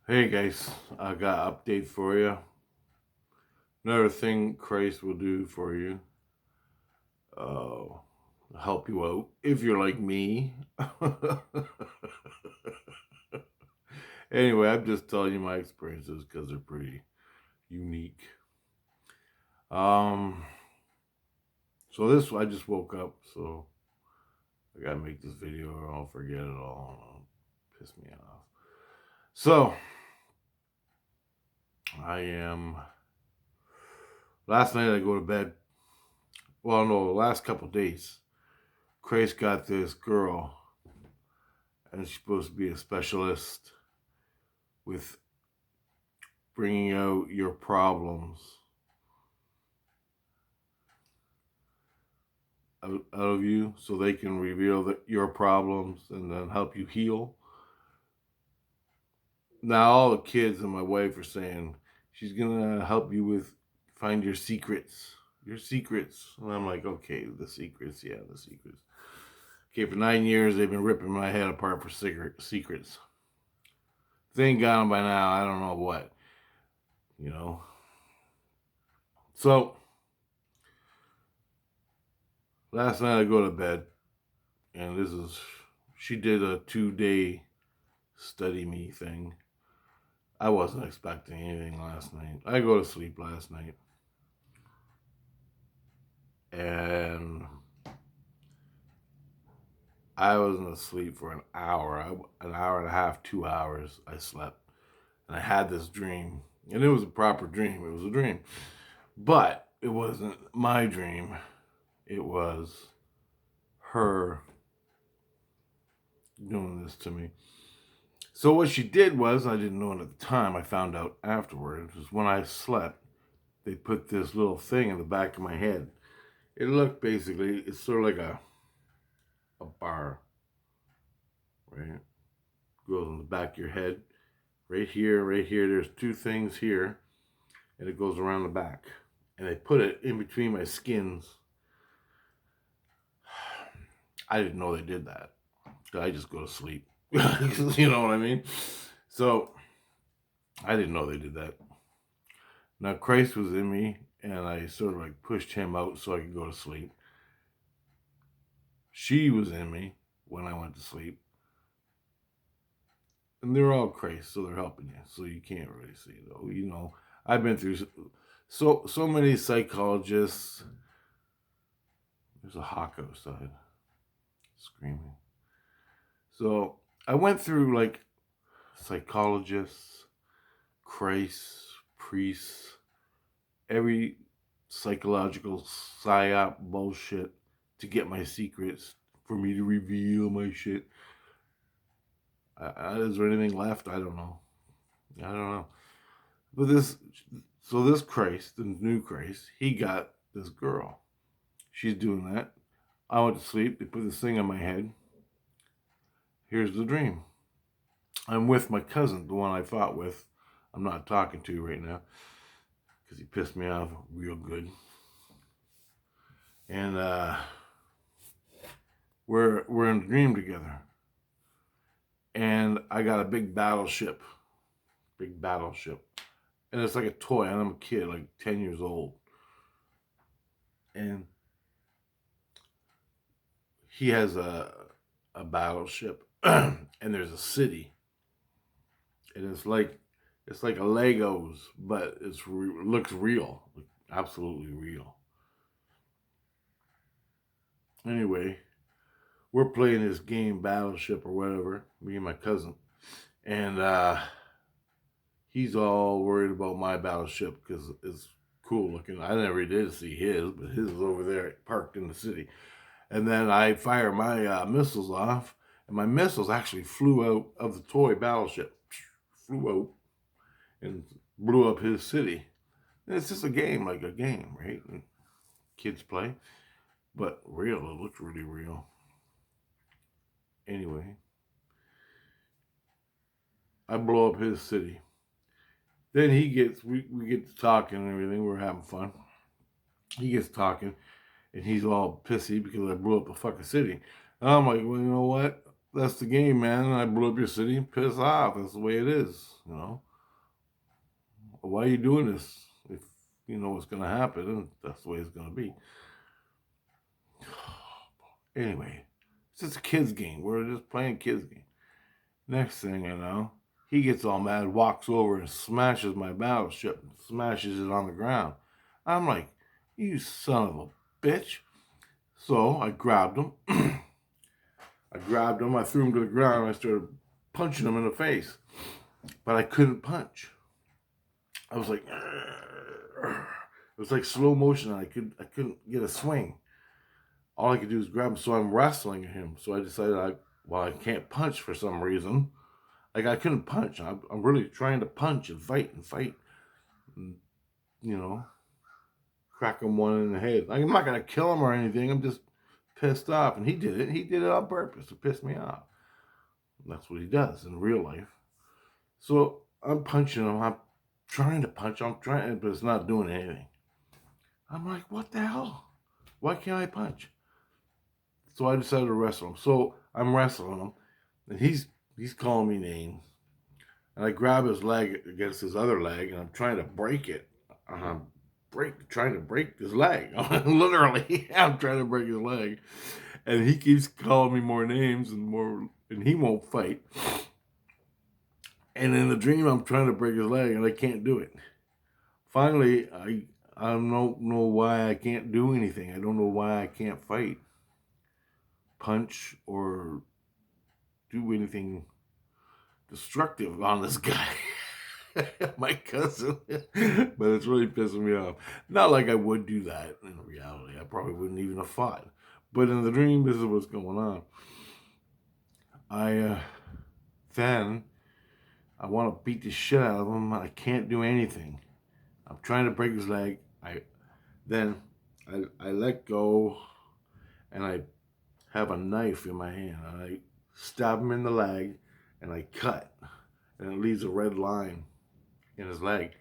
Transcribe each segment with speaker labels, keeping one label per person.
Speaker 1: Hey guys, I got an update for you. Another thing Christ will do for you, uh, help you out if you're like me. Anyway, I'm just telling you my experiences because they're pretty unique. Um, I just woke up, so I gotta make this video or I'll forget it all. And it'll piss me off. So I am. Last night I go to bed. Well, no, the last couple days. Christ got this girl, and she's supposed to be a specialist with bringing out your problems out of you so they can reveal your problems and then help you heal. Now, all the kids and my wife are saying she's going to help you with find your secrets. Your secrets. And I'm like, okay, the secrets. Yeah, the secrets. Okay, for 9 years, they've been ripping my head apart for secrets. If they ain't got them by now, I don't know what, you know. So, last night I go to bed, and she did a 2-day study me thing. I wasn't expecting anything last night. I go to sleep last night, and I wasn't asleep for an hour, an hour and a half, 2 hours. I slept, and I had this dream, and it was a proper dream. It was a dream, but it wasn't my dream. It was her doing this to me. So what she did was, I didn't know it at the time, I found out afterwards, was when I slept, they put this little thing in the back of my head. It looked basically, it's sort of like a bar, right? Goes on the back of your head. Right here, right here, there's two things here, and it goes around the back. And they put it in between my skins. I didn't know they did that. I just go to sleep. You know what I mean? So I didn't know they did that. Now Christ was in me, and I sort of like pushed him out so I could go to sleep. She was in me when I went to sleep. And they're all Christ, so they're helping you. So you can't really see though. You know, I've been through so many psychologists. There's a hawk outside screaming. So I went through like psychologists, Christ, priests, every psychological psyop bullshit to get my secrets, for me to reveal my shit. Is there anything left? I don't know. I don't know. But this Christ, the new Christ, he got this girl. She's doing that. I went to sleep. They put this thing on my head. Here's the dream. I'm with my cousin, the one I fought with. I'm not talking to right now because he pissed me off real good. And we're in a dream together. And I got a big battleship, and it's like a toy. And I'm a kid, like 10 years old, and he has a battleship, and there's a city, and it's like a Legos, but it looks real, absolutely real. Anyway, we're playing this game, Battleship or whatever, me and my cousin, and he's all worried about my battleship because it's cool looking. I never did see his, but his is over there parked in the city. And then I fire my missiles off, and my missiles actually flew out of the toy battleship, flew out and blew up his city. And it's just a game, like a game, right? And kids play, but real. It looks really real. Anyway, I blow up his city. Then we get to talking and everything. We're having fun. He gets talking, and he's all pissy because I blew up the fucking city. And I'm like, well, you know what? that's the game, man. I blew up your city, piss off. That's the way it is, you know. Why are you doing this if you know what's going to happen? And that's the way it's going to be. Anyway, it's just a kid's game. We're just playing kids' game. Next thing I know, he gets all mad, walks over and smashes my battleship, and smashes it on the ground. I'm like, you son of a bitch. So I grabbed him. I threw him to the ground, and I started punching him in the face. But I couldn't punch. I was like, it was like slow motion. I couldn't get a swing. All I could do is grab him. So I'm wrestling him. So I decided I can't punch for some reason. Like I couldn't punch. I'm really trying to punch and fight. And, you know, crack him one in the head. Like, I'm not gonna kill him or anything. I'm just pissed off. And he did it. He did it on purpose to piss me off. And that's what he does in real life. So I'm punching him. I'm trying to punch. But it's not doing anything. I'm like, what the hell? Why can't I punch? So I decided to wrestle him. So I'm wrestling him, and he's calling me names. And I grab his leg against his other leg, and I'm trying to break it. Trying to break his leg. Literally, I'm trying to break his leg. And he keeps calling me more names and he won't fight. And in the dream, I'm trying to break his leg, and I can't do it. Finally, I don't know why I can't do anything. I don't know why I can't fight, punch, or do anything destructive on this guy. My cousin. But it's really pissing me off. Not like I would do that in reality. I probably wouldn't even have fought. But in the dream, this is what's going on. Then I want to beat the shit out of him. I can't do anything. I'm trying to break his leg. I let go, and I have a knife in my hand. And I stab him in the leg, and I cut, and it leaves a red line in his leg.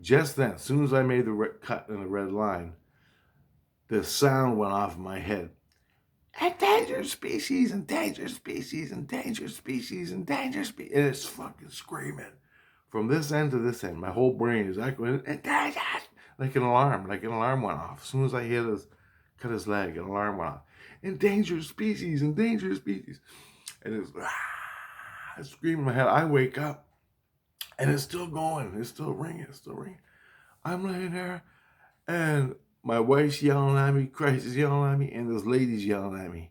Speaker 1: Just then, as soon as I made the cut in the red line, the sound went off in my head. Endangered species, endangered species, endangered species, endangered species. And it's fucking screaming. From this end to this end, my whole brain is echoing, endangered! Like an alarm went off. As soon as I cut his leg, an alarm went off. Endangered species, endangered species. And it's screaming in my head. I wake up, and it's still going. It's still ringing. I'm laying there, and my wife's yelling at me, Christ is yelling at me, and this lady's yelling at me.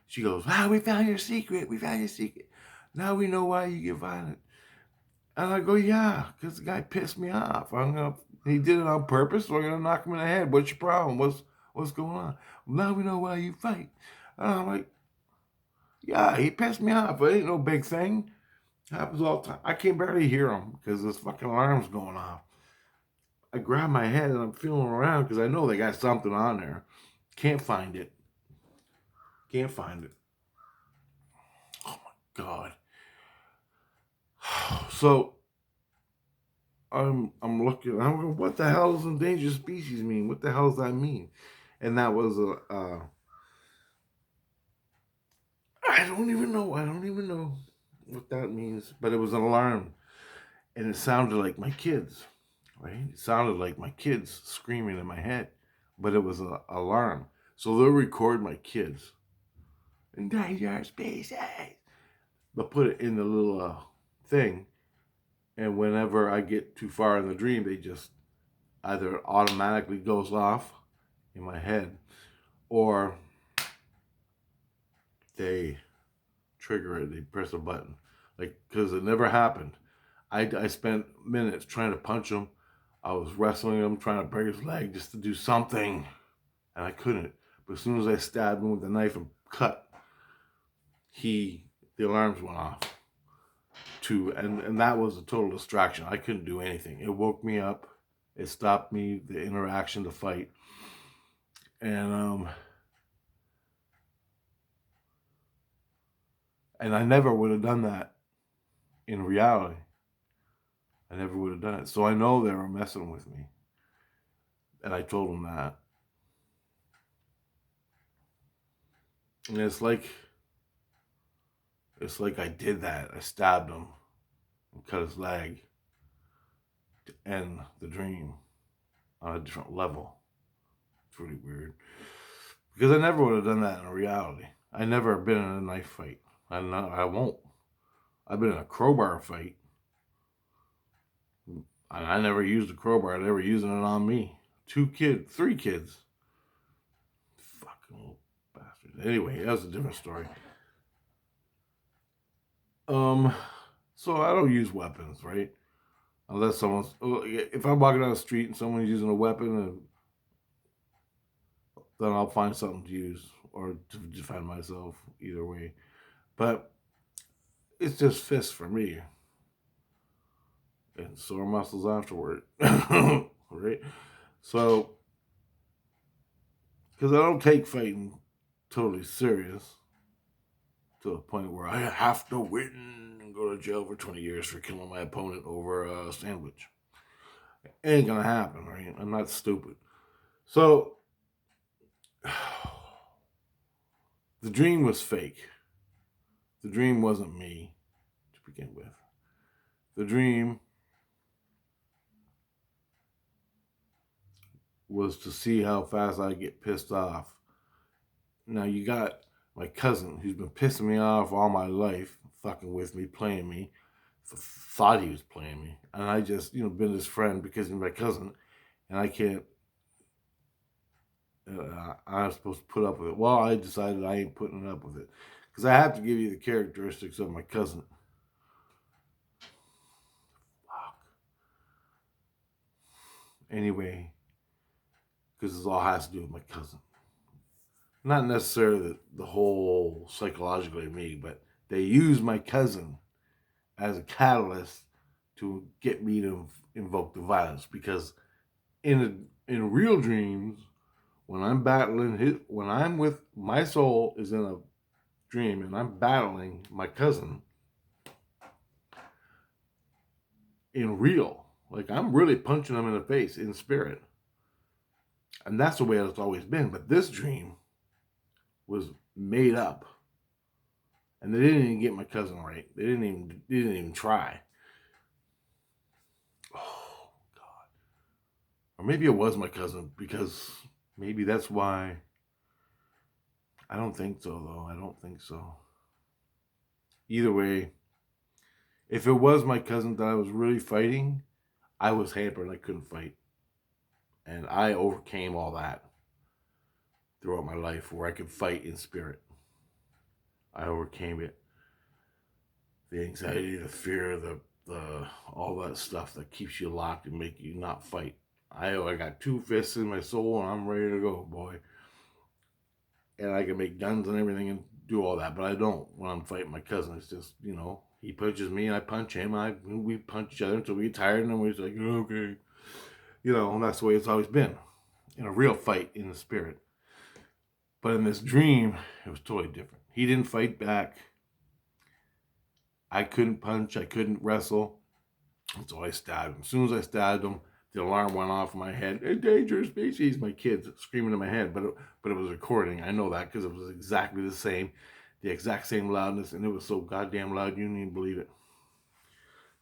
Speaker 1: She goes, we found your secret. Now we know why you get violent. And I go, yeah, because the guy pissed me off. He did it on purpose, so I'm going to knock him in the head. What's your problem? What's going on? Now we know why you fight. And I'm like, yeah, he pissed me off. It ain't no big thing. It happens all the time. I can barely hear him because this fucking alarm's going off. I grab my head and I'm feeling around because I know they got something on there. Can't find it. Oh my God. So I'm looking. I'm going, what the hell does endangered species mean? What the hell does that mean? And that was I don't even know what that means. But it was an alarm, and it sounded like my kids. Right? It sounded like my kids screaming in my head, but it was an alarm. So they'll record my kids. Endangered species. They'll put it in the little thing, and whenever I get too far in the dream, they just either automatically goes off in my head, or they trigger it. They press a button, like, because it never happened. I spent minutes trying to punch him. I was wrestling him, trying to break his leg just to do something, and I couldn't. But as soon as I stabbed him with the knife and cut, the alarms went off. And that was a total distraction. I couldn't do anything. It woke me up. It stopped me, the interaction, the fight. And I never would have done that in reality. I never would have done it. So I know they were messing with me. And I told them that. And it's like It's like I did that. I stabbed him and cut his leg to end the dream on a different level. It's really weird. Because I never would have done that in reality. I never have been in a knife fight. I won't. I've been in a crowbar fight. And I never used a crowbar. I never using it on me. 3 kids. Fucking little bastard. Anyway, that's a different story. So I don't use weapons, right? Unless if I'm walking down the street and someone's using a weapon, then I'll find something to use or to defend myself. Either way, but it's just fists for me, and sore muscles afterward, right? So, because I don't take fighting totally serious to the point where I have to win and go to jail for 20 years for killing my opponent over a sandwich. It ain't gonna happen, right? I'm not stupid. So, the dream was fake. The dream wasn't me to begin with. The dream was to see how fast I get pissed off. Now you got my cousin who's been pissing me off all my life, fucking with me, playing me, thought he was playing me. And I just, been his friend because he's my cousin. And I can't, I'm supposed to put up with it. Well, I decided I ain't putting up with it. Because I have to give you the characteristics of my cousin. Fuck. Anyway, because this all has to do with my cousin. Not necessarily the whole psychologically me, but they use my cousin as a catalyst to get me to invoke the violence. Because in real dreams, when I'm battling when I'm with my soul is in a dream and I'm battling my cousin in real, like I'm really punching him in the face in spirit, and that's the way it's always been. But this dream was made up, and they didn't even get my cousin right. They didn't even try. Oh God! Or maybe it was my cousin, because maybe that's why. I don't think so, though. I don't think so. Either way, if it was my cousin that I was really fighting, I was hampered. I couldn't fight, and I overcame all that throughout my life, where I could fight in spirit. I overcame it. The anxiety, the fear, the all that stuff that keeps you locked and make you not fight. I got 2 fists in my soul and I'm ready to go, boy. And I can make guns and everything and do all that, but I don't when I'm fighting my cousin. It's just, he punches me and I punch him. We punch each other until we get tired, and then we're just like, okay. And that's the way it's always been. In a real fight in the spirit. But in this dream, it was totally different. He didn't fight back. I couldn't punch. I couldn't wrestle. And so I stabbed him. As soon as I stabbed him, the alarm went off in my head. Endangered species. My kids screaming in my head, but it was recording. I know that because it was exactly the exact same loudness, and it was so goddamn loud you didn't even believe it.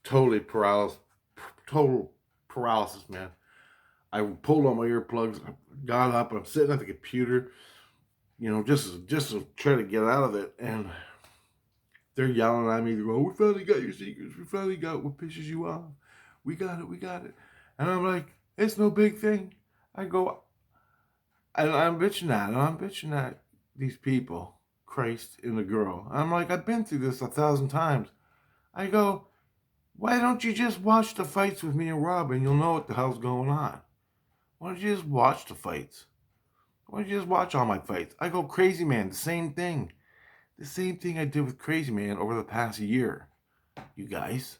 Speaker 1: Total paralysis, man. I pulled on my earplugs, got up, I'm sitting at the computer, just to try to get out of it, and they're yelling at me. They go, "We finally got your secrets. We finally got what pisses you off. We got it." And I'm like, it's no big thing. I go, and I'm bitching at these people, Christ and the girl. I'm like, I've been through this 1,000 times. I go, why don't you just watch the fights with me and Rob, and you'll know what the hell's going on? Why don't you just watch the fights? Why don't you just watch all my fights? I go, Crazy Man, the same thing. The same thing I did with Crazy Man over the past year, you guys.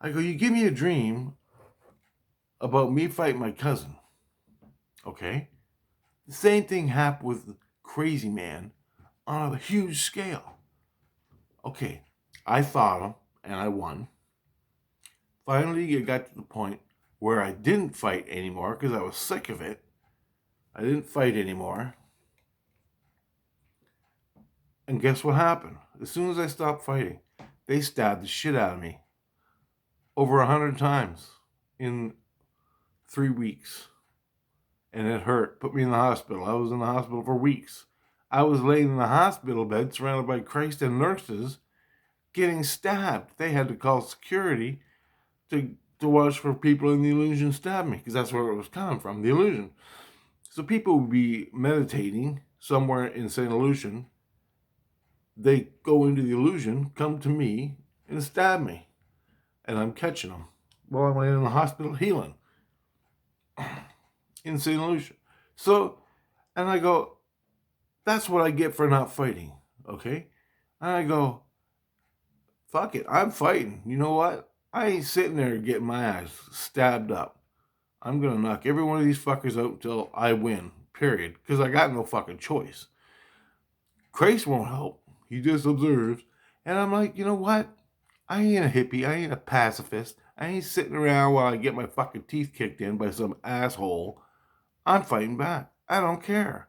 Speaker 1: I go, you give me a dream about me fighting my cousin. Okay? The same thing happened with Crazy Man on a huge scale. Okay, I fought him and I won. Finally, it got to the point where I didn't fight anymore because I was sick of it. I didn't fight anymore. And guess what happened? As soon as I stopped fighting, they stabbed the shit out of me over 100 times in 3 weeks. And it hurt. Put me in the hospital. I was in the hospital for weeks. I was laying in the hospital bed surrounded by Christ and nurses getting stabbed. They had to call security to watch for people in the illusion stab me, because that's where it was coming from, the illusion. So people would be meditating somewhere in St. Illusion. They go into the illusion, come to me, and stab me. And I'm catching them while I'm laying in the hospital healing in St. Lucia. So, and I go, that's what I get for not fighting, okay? And I go, fuck it, I'm fighting. You know what? I ain't sitting there getting my ass stabbed up. I'm going to knock every one of these fuckers out until I win, period. Because I got no fucking choice. Christ won't help. He just observes. And I'm like, you know what? I ain't a hippie. I ain't a pacifist. I ain't sitting around while I get my fucking teeth kicked in by some asshole. I'm fighting back. I don't care.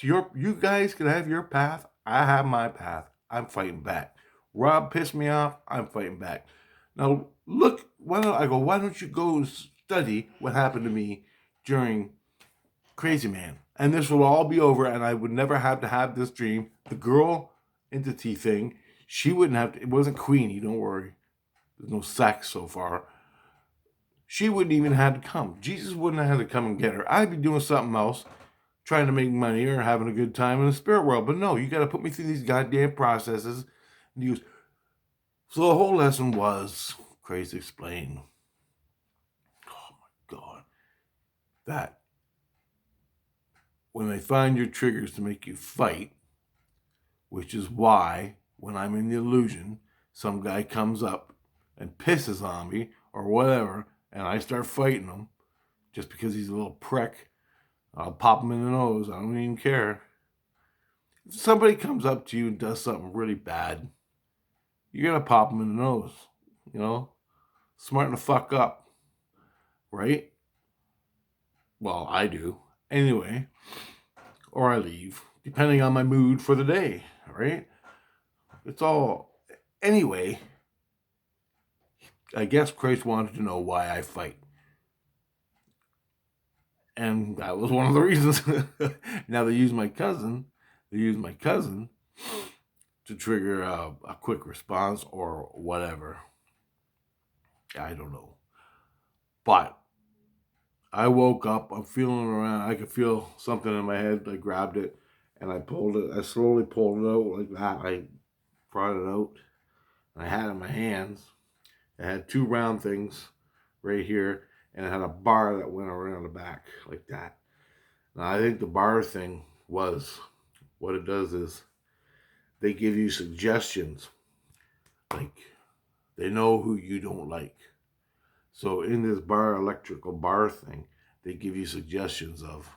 Speaker 1: You guys can have your path. I have my path. I'm fighting back. Rob pissed me off. I'm fighting back. Now, look, why don't you go study what happened to me during Crazy Man? And this will all be over, and I would never have to have this dream. The girl entity thing, she wouldn't have to, it wasn't Queenie, don't worry. There's no sex so far. She wouldn't even have to come. Jesus wouldn't have had to come and get her. I'd be doing something else, trying to make money or having a good time in the spirit world. But no, you got to put me through these goddamn processes. So the whole lesson was, Crazy explained, oh my God, that when they find your triggers to make you fight, which is why when I'm in the illusion, some guy comes up and pisses on me or whatever, and I start fighting him just because he's a little prick, I'll pop him in the nose. I don't even care. If somebody comes up to you and does something really bad, you're going to pop them in the nose, you know? Smarten the fuck up, right? Well, I do. Anyway, or I leave, depending on my mood for the day, right? It's all... Anyway, I guess Christ wanted to know why I fight. And that was one of the reasons. Now they use my cousin to trigger a quick response or whatever. I don't know. But I woke up, I'm feeling around, I could feel something in my head. I grabbed it and I slowly pulled it out like that. I brought it out and I had it in my hands. I had 2 round things right here and it had a bar that went around the back like that. Now I think the bar thing was, what it does is they give you suggestions. Like, they know who you don't like. So in this electrical bar thing, they give you suggestions of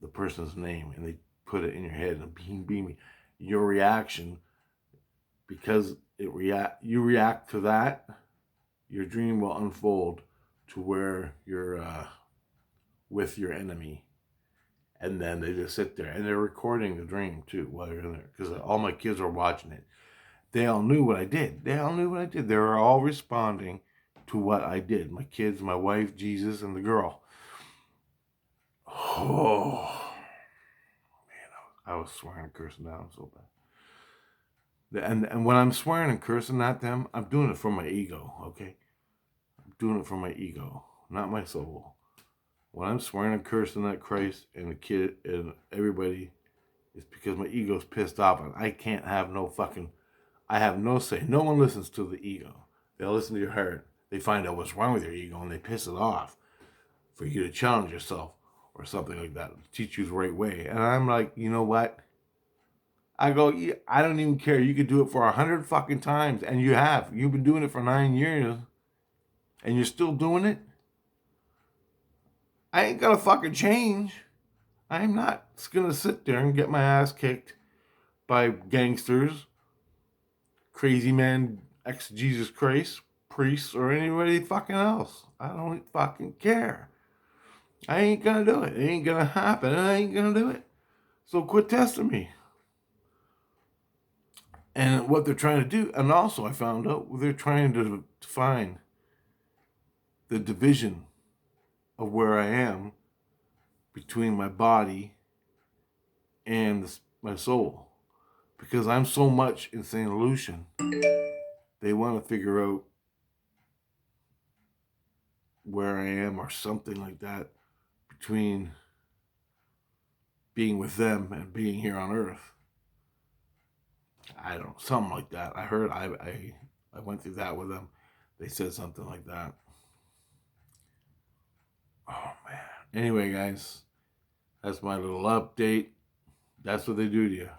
Speaker 1: the person's name and they put it in your head and beam your reaction, because you react to that, your dream will unfold to where you're with your enemy. And then they just sit there and they're recording the dream too while you're in there, because all my kids are watching it. They all knew what I did. They were all responding to what I did. My kids, my wife, Jesus, and the girl. Oh, man, I was swearing and cursing down so bad. And when I'm swearing and cursing at them, I'm doing it for my ego, okay? I'm doing it for my ego, not my soul. When I'm swearing and cursing at Christ and the kid and everybody, it's because my ego's pissed off and I can't have no fucking... I have no say. No one listens to the ego. They'll listen to your heart. They find out what's wrong with your ego and they piss it off for you to challenge yourself or something like that, teach you the right way. And I'm like, you know what? I go, yeah, I don't even care. You could do it for 100 fucking times, and you have. You've been doing it for 9 years, and you're still doing it. I ain't gonna fucking change. I'm not gonna sit there and get my ass kicked by gangsters, crazy man, ex-Jesus Christ, priests, or anybody fucking else. I don't fucking care. I ain't gonna do it. It ain't gonna happen. I ain't gonna do it. So quit testing me. And what they're trying to do, and also I found out they're trying to find the division of where I am between my body and my soul. Because I'm so much in St. Lucian, they want to figure out where I am or something like that between being with them and being here on Earth. I don't know, something like that. I heard I went through that with them. They said something like that. Oh man. Anyway, guys, that's my little update. That's what they do to you.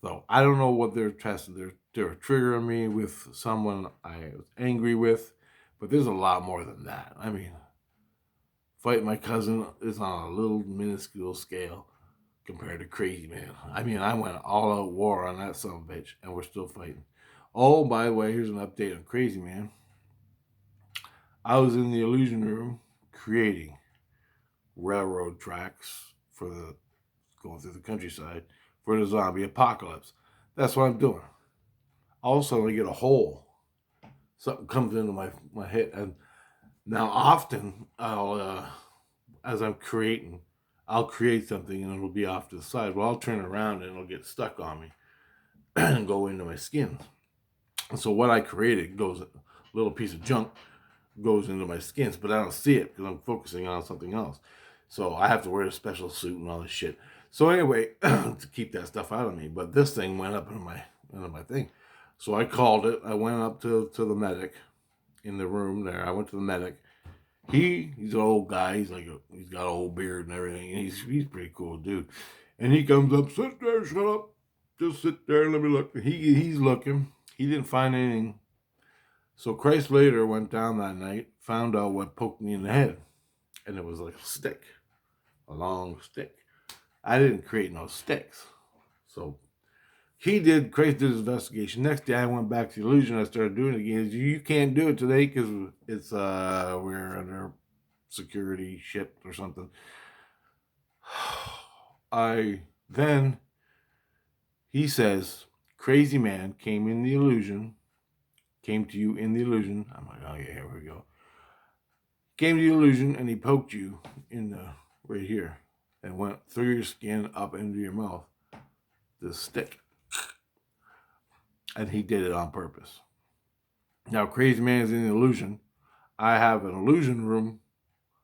Speaker 1: So I don't know what they're testing. They're triggering me with someone I was angry with, but there's a lot more than that. I mean, fighting my cousin is on a little minuscule scale compared to Crazy Man. I mean, I went all out war on that son of a bitch, and we're still fighting. Oh, by the way, here's an update on Crazy Man. I was in the illusion room creating railroad tracks for the going through the countryside for the zombie apocalypse. That's what I'm doing. All of a sudden, I get a hole. Something comes into my head, and now often as I'm creating, I'll create something and it'll be off to the side. Well, I'll turn around and it'll get stuck on me and go into my skin. And so what I created goes, a little piece of junk goes into my skins, but I don't see it because I'm focusing on something else. So I have to wear a special suit and all this shit. So anyway, to keep that stuff out of me. But this thing went up into my thing. So I called it. I went up to the medic in the room there. I went to the medic. He's an old guy. He's got an old beard and everything. And he's pretty cool dude. And he comes up, sit there, shut up, just sit there and let me look. He's looking. He didn't find anything. So Christ later went down that night, found out what poked me in the head, and it was like a stick, a long stick. I didn't create no sticks. So Christ did his investigation. Next day I went back to the illusion. I started doing it again. You can't do it today because it's we're under security shit or something. He says, Crazy Man came to you in the illusion. I'm like, oh yeah, here we go. Came to the illusion and he poked you in the right here and went through your skin up into your mouth. This stick. And he did it on purpose. Now, Crazy Man is in the illusion. I have an illusion room.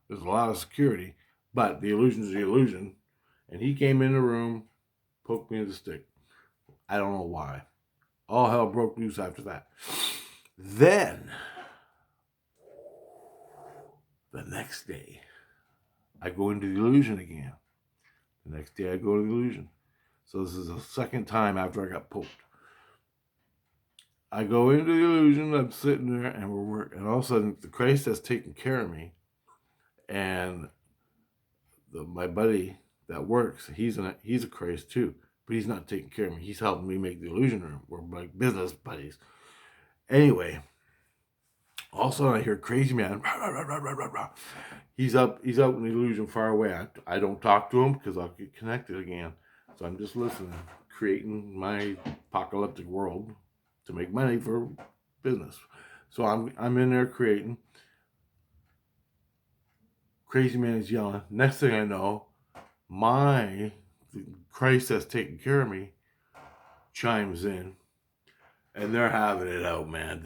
Speaker 1: There's a lot of security, but the illusion is the illusion. And he came in the room, poked me with a stick. I don't know why. All hell broke loose after that. Then, the next day, I go into the illusion again. The next day, I go to the illusion. So this is the second time after I got poked. I go into the illusion, I'm sitting there, and we're working. And all of a sudden, the Christ has taken care of me. And my buddy that works, he's a Christ too. But he's not taking care of me. He's helping me make the illusion room. We're like business buddies. Anyway, all of a sudden I hear Crazy Man. Rah, rah, rah, rah, rah, rah. He's out in the illusion far away. I don't talk to him because I'll get connected again. So I'm just listening, creating my apocalyptic world to make money for business. So I'm in there creating. Crazy Man is yelling. Next thing I know, Christ that's taking care of me chimes in, and they're having it out, man.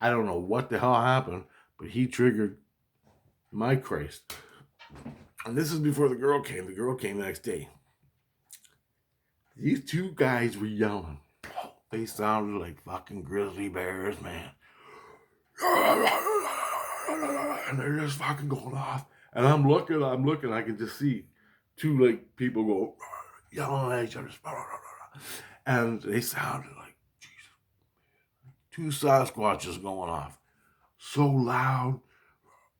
Speaker 1: I don't know what the hell happened, but he triggered my Christ. And this is before the girl came. The girl came the next day. These two guys were yelling. They sounded like fucking grizzly bears, man. And they're just fucking going off. And I'm looking, I can just see two like people go yelling at each other. And they sounded like, Jesus, two Sasquatches going off. So loud.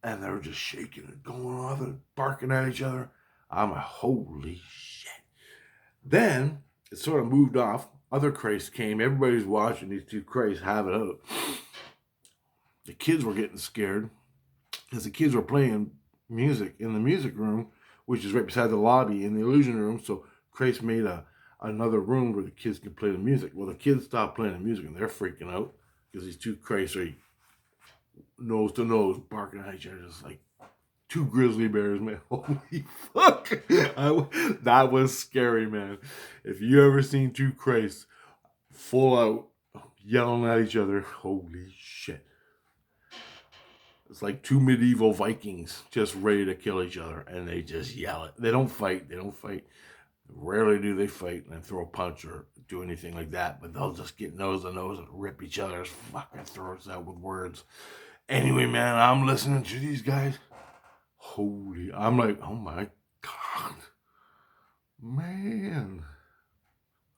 Speaker 1: And they were just shaking and going off and barking at each other. I'm like, holy shit. Then it sort of moved off. Other Christs came. Everybody's watching these two Christs have it out. The kids were getting scared because the kids were playing, music in the music room, which is right beside the lobby in the illusion room. So Christ made another room where the kids could play the music. Well, the kids stopped playing the music and they're freaking out because these two Christ are nose to nose barking at each other, just like two grizzly bears, man. Holy fuck! That was scary, man. If you ever seen two Christ full out yelling at each other, holy shit. It's like two medieval Vikings just ready to kill each other, and they just yell it. They don't fight. Rarely do they fight and throw a punch or do anything like that, but they'll just get nose to nose and rip each other's fucking throats out with words. Anyway, man, I'm listening to these guys. I'm like, oh my God. Man.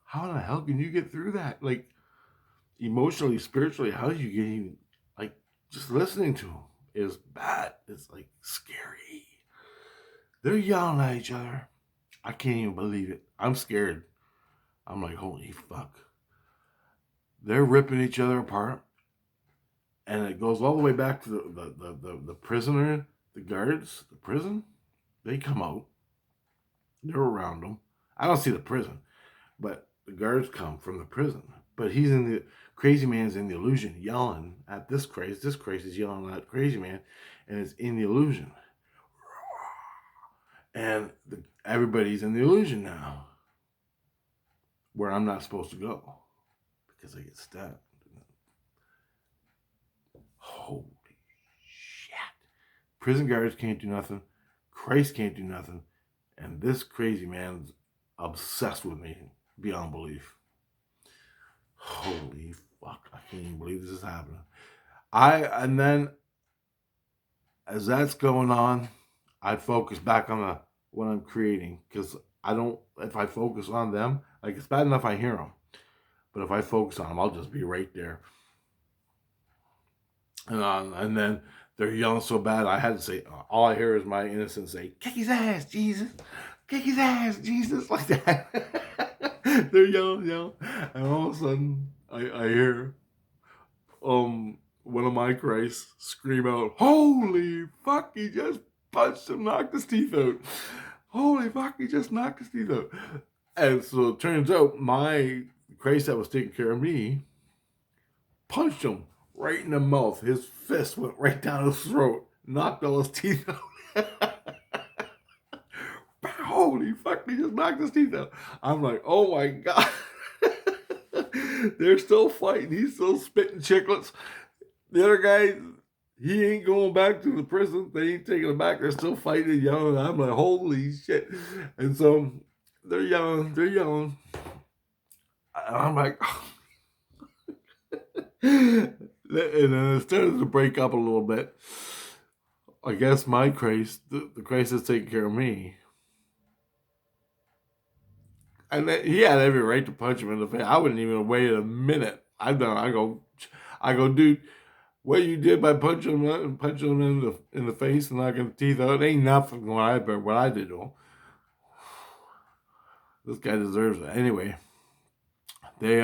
Speaker 1: How the hell can you get through that? Like, emotionally, spiritually, how do you get even, like, just listening to them is bad. It's like scary. They're yelling at each other. I can't even believe it. I'm scared. I'm like, holy fuck. They're ripping each other apart. And it goes all the way back to the prisoner, the guards, the prison. They come out. They're around them. I don't see the prison, but the guards come from the prison. But he's in the crazy man's in the illusion, yelling at this craze. This craze is yelling at crazy man, and it's in the illusion. And everybody's in the illusion now, where I'm not supposed to go because I get stabbed. Holy shit! Prison guards can't do nothing. Christ can't do nothing, and this crazy man's obsessed with me beyond belief. Holy fuck! I can't even believe this is happening. And then as that's going on, I focus back on what I'm creating because I don't. If I focus on them, like it's bad enough I hear them, but if I focus on them, I'll just be right there. And then they're yelling so bad, I had to say, all I hear is my innocence say, "Kick his ass, Jesus! Kick his ass, Jesus!" Like that. They're yelling, and all of a sudden, I hear one of my Christs scream out, "Holy fuck, he just punched him, knocked his teeth out. Holy fuck, he just knocked his teeth out." And so it turns out my Christ that was taking care of me punched him right in the mouth. His fist went right down his throat, knocked all his teeth out. Holy fuck, he just knocked his teeth out. I'm like, oh my God. They're still fighting. He's still spitting chiclets. The other guy, he ain't going back to the prison. They ain't taking him back. They're still fighting and yelling. I'm like, holy shit. And so they're yelling. And I'm like, and then it started to break up a little bit. I guess my Christ, the Christ that's taking care of me. And he had every right to punch him in the face. I wouldn't even wait a minute. I go, dude, what you did by punching him in the face and knocking the teeth out, ain't nothing what I did to him. This guy deserves it. Anyway, they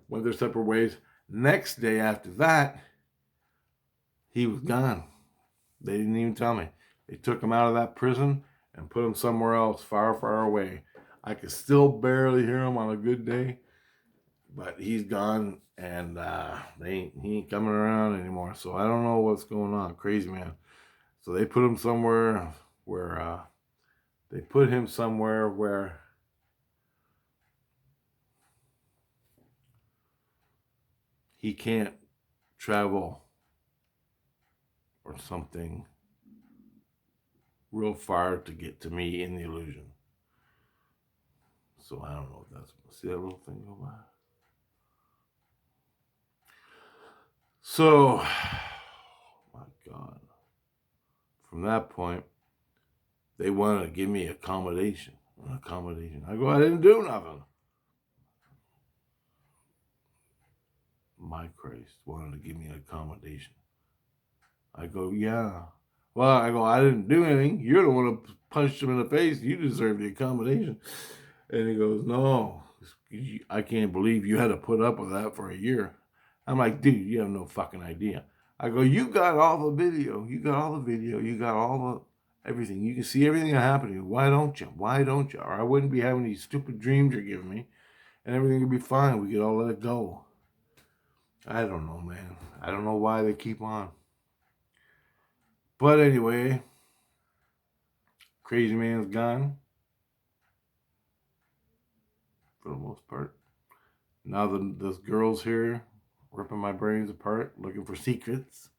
Speaker 1: went their separate ways. Next day after that, he was gone. They didn't even tell me. They took him out of that prison and put him somewhere else, far, far away. I could still barely hear him on a good day, but he's gone, and he ain't coming around anymore. So I don't know what's going on. Crazy man. So they put him somewhere where he can't travel or something real far to get to me in the illusion. So I don't know if that's, see that little thing go by? So, my God. From that point, they wanted to give me an accommodation. I go, I didn't do nothing. My Christ wanted to give me an accommodation. I go, yeah. Well, I didn't do anything. You're the one who punched him in the face. You deserve the accommodation. And he goes, no, I can't believe you had to put up with that for a year. I'm like, dude, you have no fucking idea. I go, you got all the video. You got all the video. You got all the everything. You can see everything happening. Why don't you? Why don't you? Or I wouldn't be having these stupid dreams you're giving me, and everything would be fine. We could all let it go. I don't know, man. I don't know why they keep on. But anyway, crazy man's gone for the most part. Now those girls here ripping my brains apart, looking for secrets,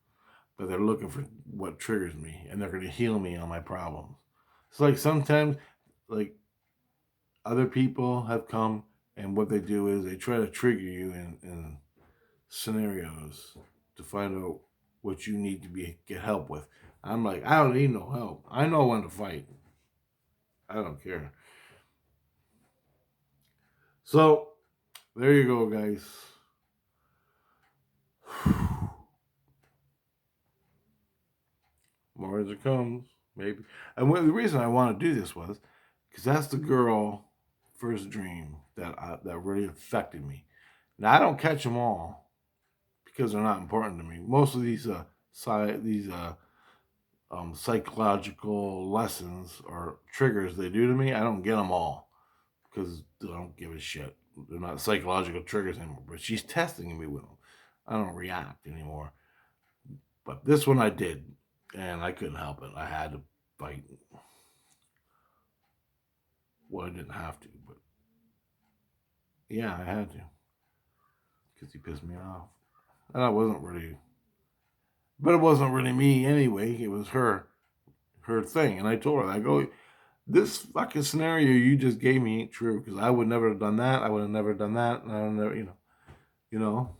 Speaker 1: but they're looking for what triggers me, and they're going to heal me on my problems. It's like sometimes, like, other people have come, and what they do is they try to trigger you in scenarios to find out what you need to get help with. I'm like, I don't need no help. I know when to fight. I don't care. So there you go, guys. More as it comes, maybe. And the reason I want to do this was because that's the girl first dream that really affected me. Now I don't catch them all because they're not important to me. Most of these psychological lessons or triggers they do to me, I don't get them all because I don't give a shit. They're not psychological triggers anymore. But she's testing me with them. I don't react anymore. But this one I did, and I couldn't help it. I had to fight. Well, I didn't have to, but yeah, I had to because he pissed me off. And I wasn't really, but it wasn't really me anyway. It was her thing. And I told her, I go, this fucking scenario you just gave me ain't true because I would never have done that. I would have never done that. And I would never, you know.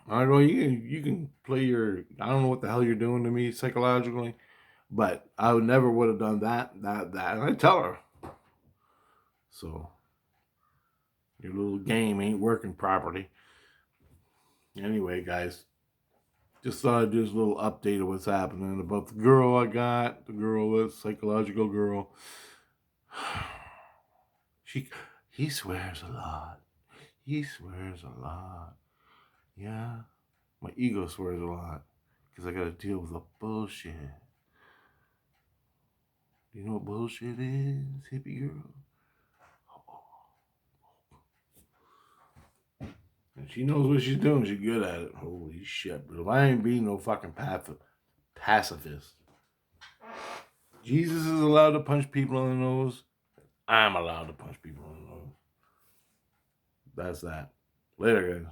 Speaker 1: I go, you can play your, I don't know what the hell you're doing to me psychologically, but I would never would have done that. And I tell her. So your little game ain't working properly. Anyway, guys, just thought I'd do this little update of what's happening about the girl I got, the psychological girl. He swears a lot. He swears a lot. Yeah, my ego swears a lot because I got to deal with the bullshit. You know what bullshit is, hippie girl? And she knows what she's doing. She's good at it. Holy shit. But if I ain't being no fucking pacifist, Jesus is allowed to punch people in the nose. I'm allowed to punch people in the nose. That's that. Later, guys.